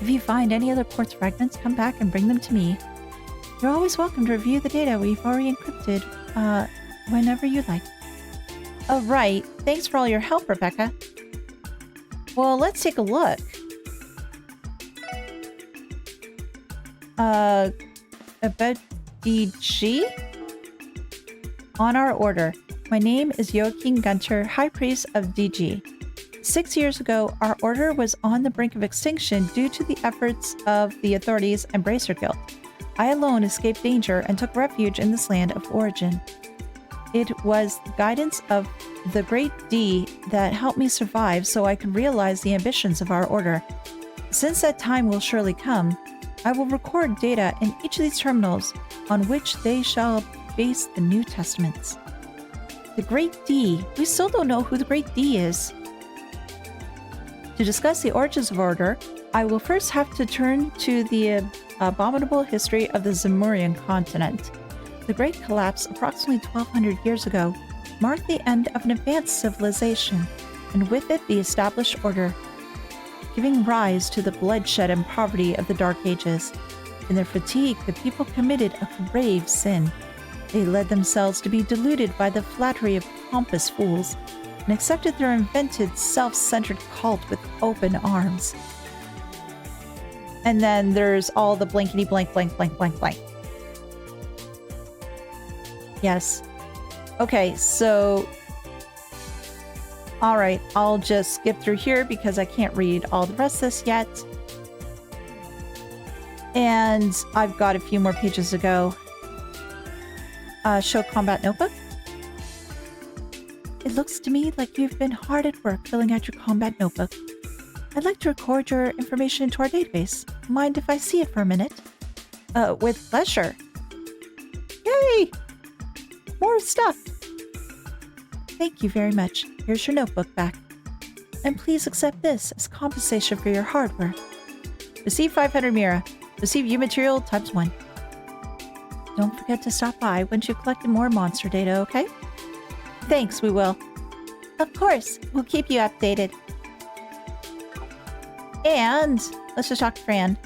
If you find any other quartz fragments, come back and bring them to me. You're always welcome to review the data we've already encrypted, whenever you like. Oh, right. Thanks for all your help, Rebecca. Well, let's take a look. About DG? On our order. My name is Joachim Gunter, High Priest of DG. 6 years ago, our order was on the brink of extinction due to the efforts of the authorities and Bracer Guild. I alone escaped danger and took refuge in this land of origin. It was the guidance of the Great D that helped me survive so I could realize the ambitions of our order. Since that time will surely come, I will record data in each of these terminals on which they shall base the New Testaments. The Great D. We still don't know who the Great D is. To discuss the origins of order, I will first have to turn to the abominable history of the Zemurian continent. The Great Collapse, approximately 1200 years ago, marked the end of an advanced civilization, and with it the established order, giving rise to the bloodshed and poverty of the Dark Ages. In their fatigue, the people committed a grave sin. They led themselves to be deluded by the flattery of pompous fools, and accepted their invented, self-centered cult with open arms. And then there's all the blankety blank, blank, blank, blank, blank. Yes. Okay, so... Alright, I'll just skip through here because I can't read all the rest of this yet. And I've got a few more pages to go. Show combat notebook. It looks to me like you've been hard at work filling out your combat notebook. I'd like to record your information into our database. Mind if I see it for a minute? With pleasure. Yay! More stuff! Thank you very much. Here's your notebook back. And please accept this as compensation for your hard work. Receive 500 Mira. Receive U material times 1. Don't forget to stop by once you've collected more monster data, okay? Thanks, we will. Of course, we'll keep you updated. And let's just talk to Fran.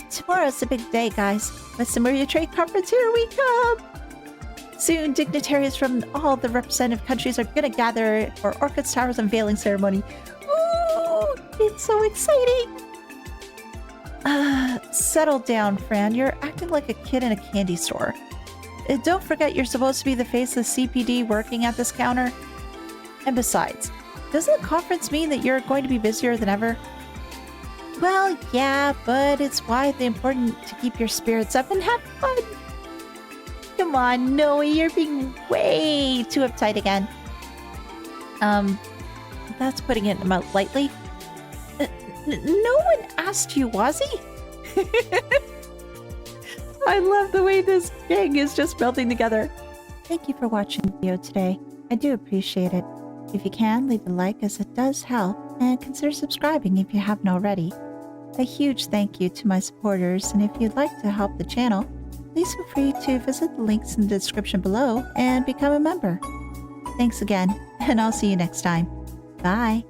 Tomorrow's a big day, guys. With Zemuria Trade Conference, here we come! Soon, dignitaries from all the representative countries are gonna gather for Orchid's Tower's unveiling ceremony. Ooh, it's so exciting! Settle down, Fran. You're acting like a kid in a candy store. Don't forget you're supposed to be the face of CPD working at this counter. And besides, doesn't the conference mean that you're going to be busier than ever? Well, yeah, but it's widely important to keep your spirits up and have fun. Come on, Noe, you're being way too uptight again. That's putting it lightly. No one asked you, was he? I love the way this gang is just melting together. Thank you for watching the video today. I do appreciate it. If you can, leave a like as it does help, and consider subscribing if you haven't already. A huge thank you to my supporters, and if you'd like to help the channel, please feel free to visit the links in the description below and become a member. Thanks again, and I'll see you next time. Bye!